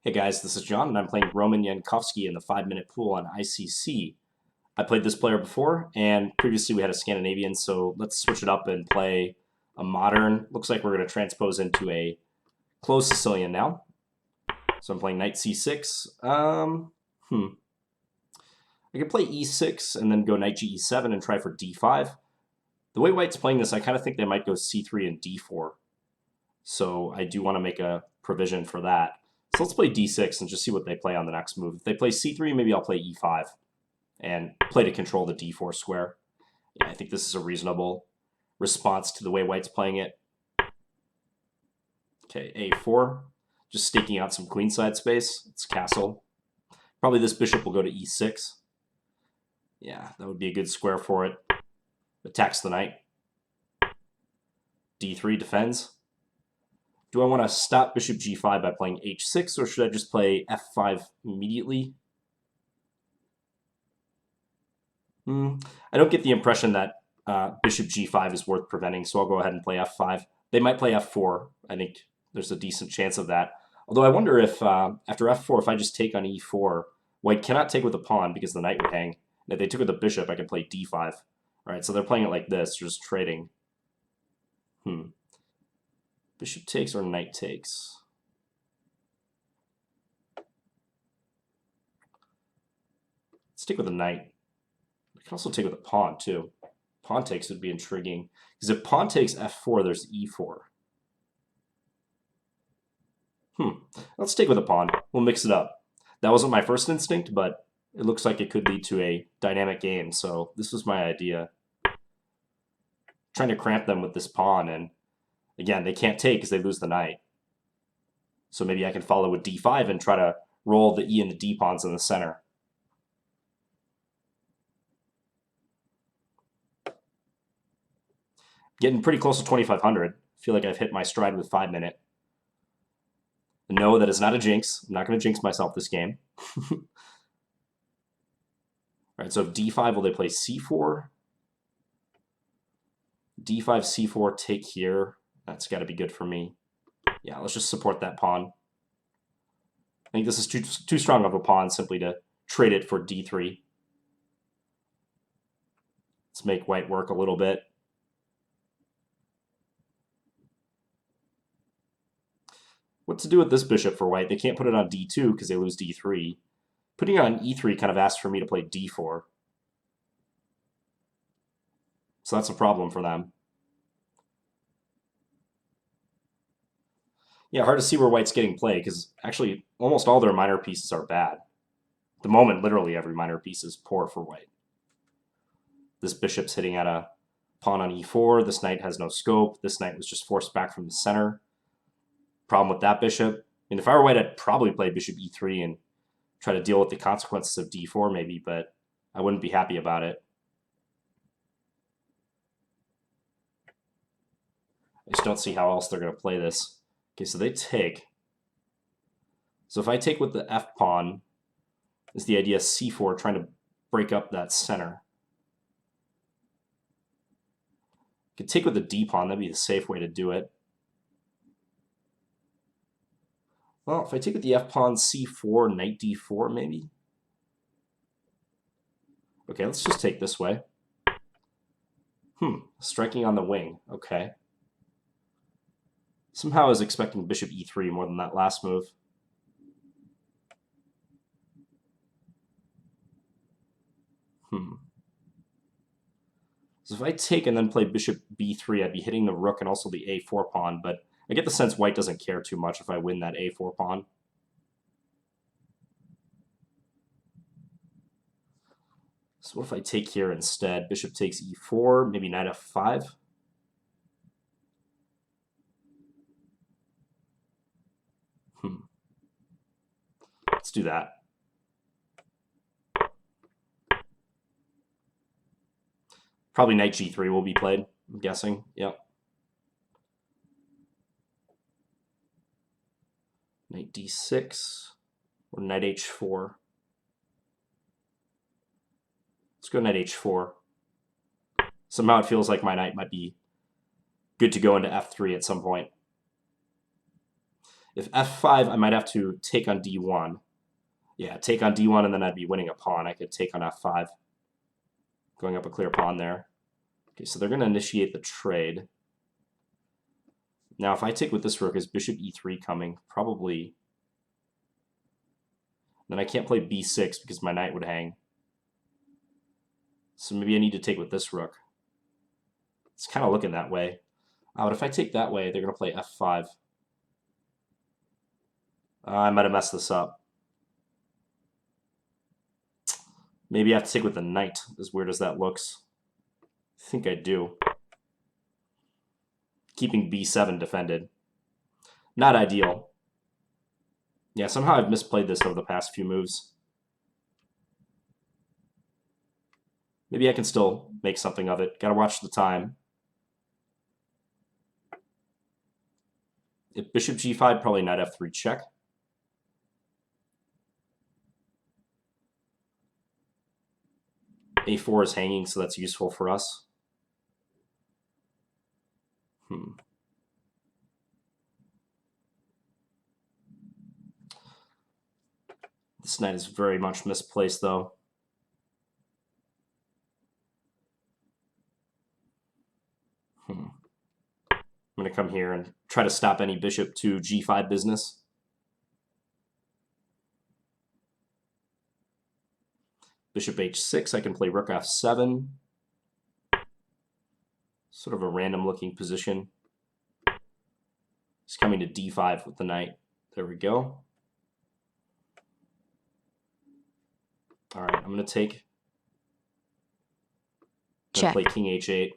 Hey guys, this is John, and I'm playing Roman Yankovsky in the 5-minute pool on ICC. I played this player before, and previously we had a Scandinavian, so let's switch it up and play a modern. Looks like we're going to transpose into a closed Sicilian now. So I'm playing knight c6. I could play e6 and then go knight ge7 and try for d5. The way white's playing this, I kind of think they might go c3 and d4. So I do want to make a provision for that. So let's play d6 and just see what they play on the next move. If they play c3, maybe I'll play e5 and play to control the d4 square. Yeah, I think this is a reasonable response to the way white's playing it. Okay, a4, just staking out some queenside space. It's castle. Probably this bishop will go to e6. Yeah, that would be a good square for it. Attacks the knight. d3 defends. Do I want to stop bishop g5 by playing h6, or should I just play f5 immediately? I don't get the impression that bishop g5 is worth preventing, so I'll go ahead and play f5. They might play f4. I think there's a decent chance of that. Although I wonder if, after f4, if I just take on e4, white cannot take with a pawn because the knight would hang. And if they took with the bishop, I could play d5. All right, so they're playing it like this, just trading. Bishop takes or knight takes? Let's take with a knight. I can also take with a pawn, too. Pawn takes would be intriguing. Because if pawn takes f4, there's e4. Let's take with a pawn. We'll mix it up. That wasn't my first instinct, but it looks like it could lead to a dynamic game, so this was my idea. Trying to cramp them with this pawn, and again, they can't take because they lose the knight. So maybe I can follow with d5 and try to roll the e and the d pawns in the center. Getting pretty close to 2,500. Feel like I've hit my stride with 5-minute. No, that is not a jinx. I'm not going to jinx myself this game. All right, so if d5, will they play c4? d5, c4, take here. That's got to be good for me. Yeah, let's just support that pawn. I think this is too strong of a pawn simply to trade it for d3. Let's make white work a little bit. What to do with this bishop for white? They can't put it on d2 because they lose d3. Putting it on e3 kind of asks for me to play d4. So that's a problem for them. Yeah, hard to see where white's getting played because actually almost all their minor pieces are bad. At the moment, literally every minor piece is poor for white. This bishop's hitting at a pawn on e4. This knight has no scope. This knight was just forced back from the center. Problem with that bishop. And if I were white, I'd probably play bishop e3 and try to deal with the consequences of d4 maybe, but I wouldn't be happy about it. I just don't see how else they're going to play this. Okay, so they take. So if I take with the f pawn, is the idea c4, trying to break up that center. I could take with the d pawn, that'd be the safe way to do it. Well, if I take with the f pawn, c4, knight d4, maybe. Okay, let's just take this way. Striking on the wing. Okay. Somehow I was expecting bishop e3 more than that last move. So if I take and then play bishop b3, I'd be hitting the rook and also the a4 pawn, but I get the sense white doesn't care too much if I win that a4 pawn. So what if I take here instead? Bishop takes e4, maybe knight f5. Let's do that. Probably knight g3 will be played, I'm guessing. Yep. Knight d6 or knight h4. Let's go knight h4. Somehow it feels like my knight might be good to go into f3 at some point. If f5, I might have to take on d1. Yeah, take on d1, and then I'd be winning a pawn. I could take on f5, going up a clear pawn there. Okay, so they're going to initiate the trade. Now, if I take with this rook, is bishop e3 coming? Probably. Then I can't play b6 because my knight would hang. So maybe I need to take with this rook. It's kind of looking that way. But if I take that way, they're going to play f5. I might have messed this up. Maybe I have to take with the knight, as weird as that looks. I think I do. Keeping b7 defended. Not ideal. Yeah, somehow I've misplayed this over the past few moves. Maybe I can still make something of it. Gotta watch the time. If bishop g5, probably knight f3 check. a4 is hanging, so that's useful for us. This knight is very much misplaced, though. I'm going to come here and try to stop any bishop to g5 business. Bishop h6, I can play rook f7. Sort of a random looking position. He's coming to d5 with the knight. There we go. All right, I'm going to take. Play king h8.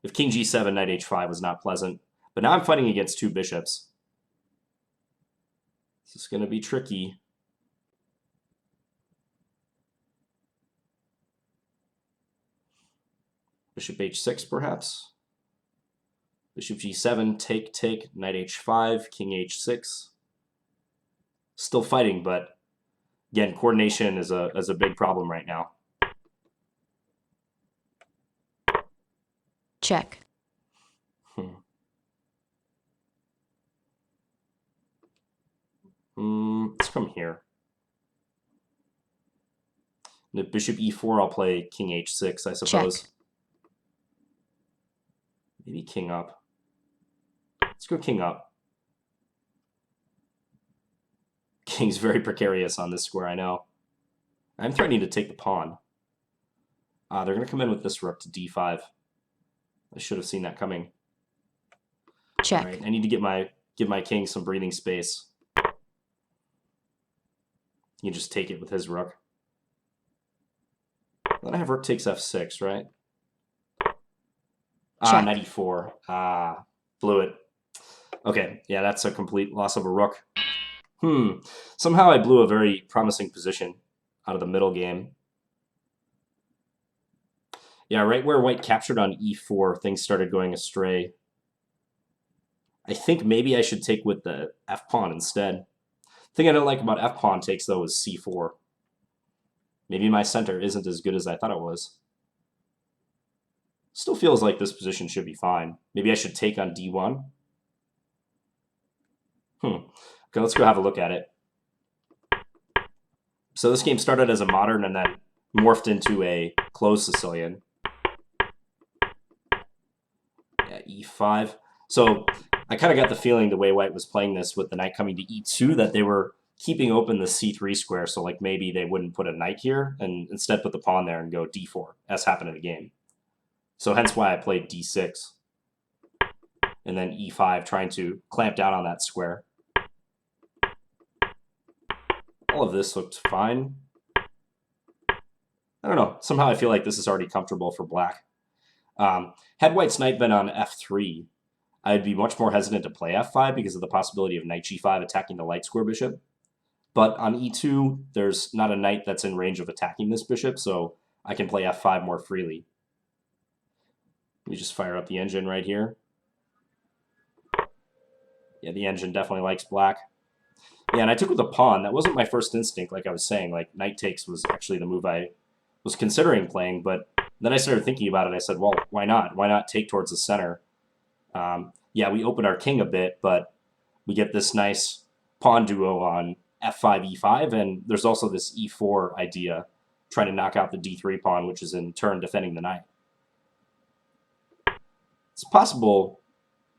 If king g7, knight h5 was not pleasant. But now I'm fighting against two bishops. This is going to be tricky. Bishop h6, perhaps. Bishop g7, take, knight h5, king h6. Still fighting, but again, coordination is a big problem right now. Check. Let's come here. And if bishop e4, I'll play king h6, I suppose. Check. Maybe king up. Let's go king up. King's very precarious on this square, I know. I'm threatening to take the pawn. They're going to come in with this rook to d5. I should have seen that coming. Check. All right, I need to give my king some breathing space. You can just take it with his rook. Then I have rook takes f6, right? Knight e4. Blew it. Okay, yeah, that's a complete loss of a rook. Somehow I blew a very promising position out of the middle game. Yeah, right where white captured on e4, things started going astray. I think maybe I should take with the f-pawn instead. The thing I don't like about f-pawn takes, though, is c4. Maybe my center isn't as good as I thought it was. Still feels like this position should be fine. Maybe I should take on d1. Okay, let's go have a look at it. So this game started as a modern and then morphed into a closed Sicilian. Yeah, e5. So I kind of got the feeling the way white was playing this with the knight coming to e2 that they were keeping open the c3 square. So like maybe they wouldn't put a knight here and instead put the pawn there and go d4, as happened in the game. So hence why I played d6. And then e5, trying to clamp down on that square. All of this looked fine. I don't know. Somehow I feel like this is already comfortable for black. Had white's knight been on f3, I'd be much more hesitant to play f5 because of the possibility of knight g5 attacking the light square bishop. But on e2, there's not a knight that's in range of attacking this bishop, so I can play f5 more freely. Let me just fire up the engine right here. Yeah, the engine definitely likes black. Yeah, and I took with a pawn. That wasn't my first instinct, like I was saying. Like, knight takes was actually the move I was considering playing, but then I started thinking about it. I said, well, why not? Why not take towards the center? Yeah, we opened our king a bit, but we get this nice pawn duo on f5, e5, and there's also this e4 idea, trying to knock out the d3 pawn, which is in turn defending the knight. It's possible,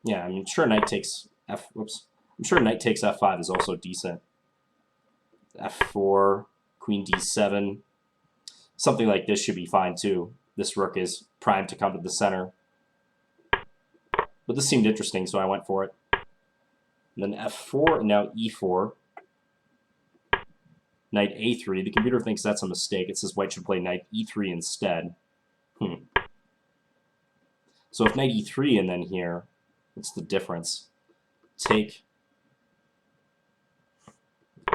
yeah, I'm sure knight takes I'm sure knight takes f5 is also decent. f4, queen d7, something like this should be fine too. This rook is primed to come to the center. But this seemed interesting, so I went for it. And then f4, and now e4. Knight a3. The computer thinks that's a mistake. It says white should play knight e3 instead. So if knight e3 and then here, what's the difference? Take.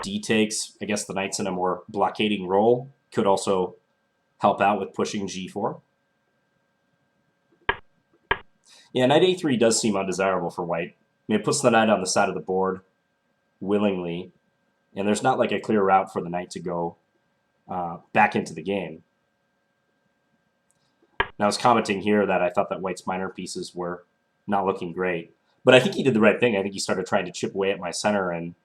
D takes. I guess the knight's in a more blockading role. Could also help out with pushing g4. Yeah, knight a3 does seem undesirable for white. I mean, it puts the knight on the side of the board willingly, and there's not like a clear route for the knight to go back into the game. And I was commenting here that I thought that white's minor pieces were not looking great. But I think he did the right thing. I think he started trying to chip away at my center and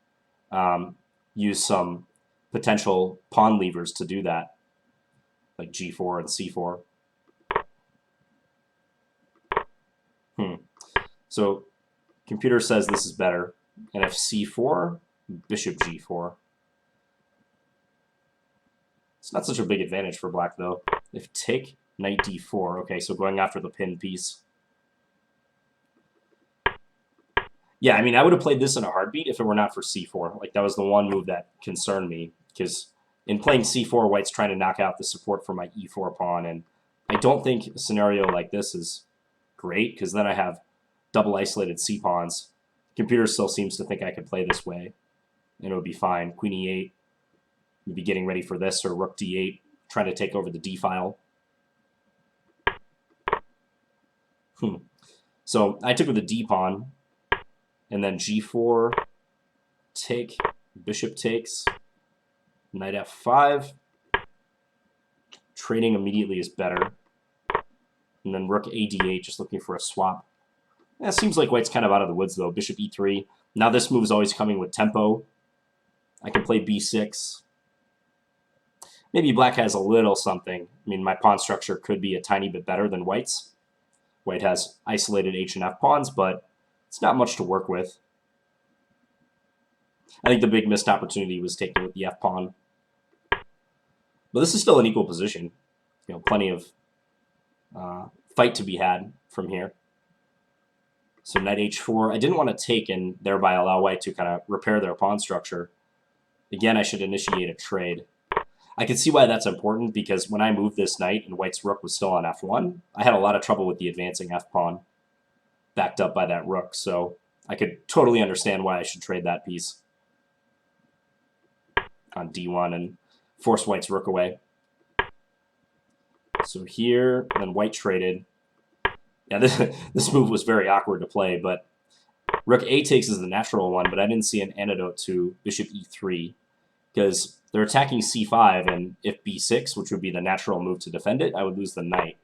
use some potential pawn levers to do that, like g4 and c4. So computer says this is better. And if c4, bishop g4. It's not such a big advantage for black, though. If take, knight d4. Okay, so going after the pin piece. Yeah, I mean, I would have played this in a heartbeat if it were not for c4. Like, that was the one move that concerned me, because in playing c4, white's trying to knock out the support for my e4 pawn, and I don't think a scenario like this is great, because then I have double isolated c-pawns. The computer still seems to think I could play this way, and it would be fine. Queen e8, maybe getting ready for this, or rook d8, trying to take over the d-file. So I took with the d-pawn, and then g4, take, bishop takes, knight f5. Trading immediately is better. And then rook ad8, just looking for a swap. Yeah, it seems like white's kind of out of the woods, though. Bishop e3. Now this move is always coming with tempo. I can play b6. Maybe black has a little something. I mean, my pawn structure could be a tiny bit better than white's. White has isolated h and f pawns, but it's not much to work with. I think the big missed opportunity was taking with the f pawn. But this is still an equal position. You know, plenty of fight to be had from here. So knight h4. I didn't want to take and thereby allow white to kind of repair their pawn structure. Again, I should initiate a trade. I can see why that's important, because when I moved this knight and white's rook was still on f1, I had a lot of trouble with the advancing f-pawn backed up by that rook, so I could totally understand why I should trade that piece on d1 and force white's rook away. So here, then white traded. Yeah, this move was very awkward to play, but rook a takes is the natural one, but I didn't see an antidote to bishop e3, because they're attacking c5, and if b6, which would be the natural move to defend it, I would lose the knight.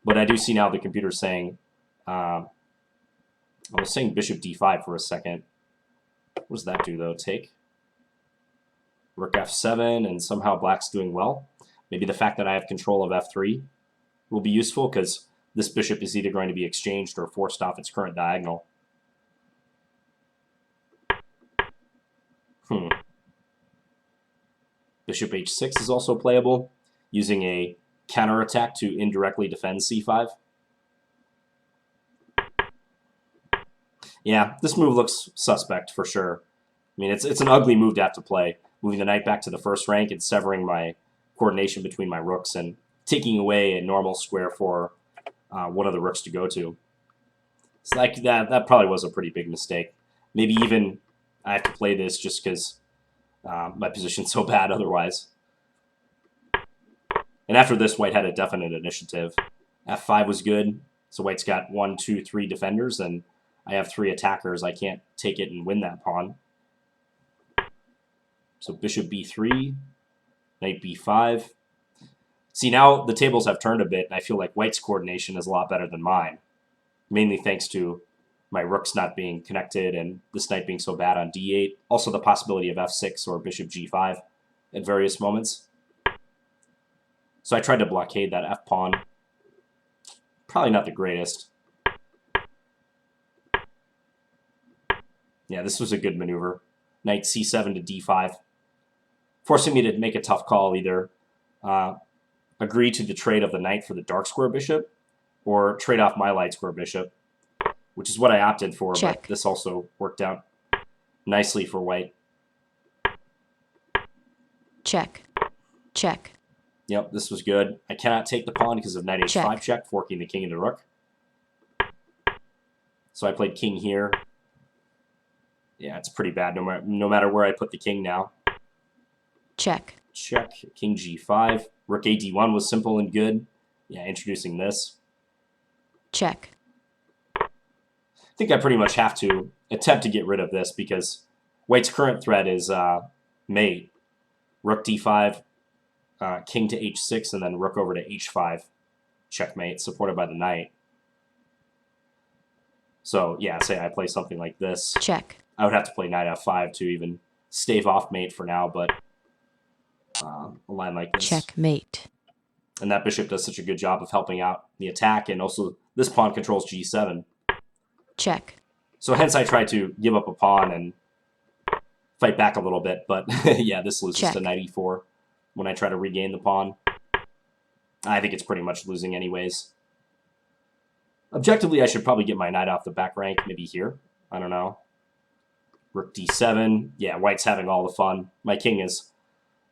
But I do see now the computer saying, I was saying bishop d5 for a second. What does that do, though? Take. Rook f7, and somehow black's doing well. Maybe the fact that I have control of f3 will be useful, because this bishop is either going to be exchanged or forced off its current diagonal. Bishop h6 is also playable, using a counterattack to indirectly defend c5. Yeah, this move looks suspect for sure. I mean, it's an ugly move to have to play, moving the knight back to the first rank and severing my coordination between my rooks and taking away a normal square for one of the rooks to go to. It's like that probably was a pretty big mistake. Maybe even I have to play this just because my position's so bad otherwise. And after this, white had a definite initiative. f5 was good, so white's got 1, 2, 3 defenders, and I have 3 attackers. I can't take it and win that pawn. So bishop b3, knight b5. See, now the tables have turned a bit, and I feel like white's coordination is a lot better than mine, mainly thanks to my rooks not being connected and this knight being so bad on d8. Also the possibility of f6 or bishop g5 at various moments. So I tried to blockade that f-pawn. Probably not the greatest. Yeah, this was a good maneuver. Knight c7 to d5. Forcing me to make a tough call, either agree to the trade of the knight for the dark square bishop or trade off my light square bishop, which is what I opted for, Check. but this also worked out nicely for white. Check. Check. Yep, this was good. I cannot take the pawn because of knight h5 check, forking the king into rook. So I played king here. Yeah, it's pretty bad no matter where I put the king now. Check. Check. King g5. Rook a d1 was simple and good. Yeah, introducing this. Check. I think I pretty much have to attempt to get rid of this because white's current threat is mate. Rook d5, king to h6, and then rook over to h5. Checkmate, supported by the knight. So, yeah, say I play something like this. Check. I would have to play knight f5 to even stave off mate for now, but a line like this. Checkmate. And that bishop does such a good job of helping out the attack, and also this pawn controls g7. Check. So hence I try to give up a pawn and fight back a little bit, but yeah, this loses Check. to knight e4 when I try to regain the pawn. I think it's pretty much losing anyways. Objectively, I should probably get my knight off the back rank, maybe here. I don't know. Rook d7. Yeah, white's having all the fun. My king is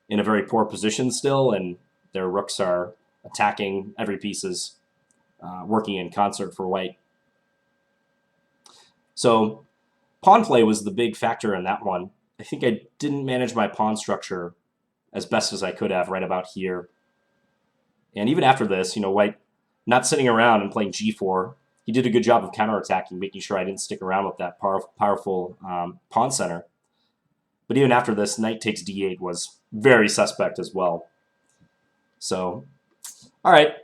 in a very poor position still, and their rooks are attacking. Every piece is working in concert for white. So pawn play was the big factor in that one. I think I didn't manage my pawn structure as best as I could have right about here. And even after this, white not sitting around and playing g4, he did a good job of counterattacking, making sure I didn't stick around with that powerful pawn center. But even after this, knight takes d8 was very suspect as well. So, all right,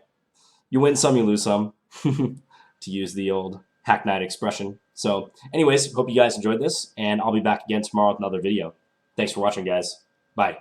you win some, you lose some, to use the old hack knight expression. So, anyways, hope you guys enjoyed this, and I'll be back again tomorrow with another video. Thanks for watching, guys. Bye.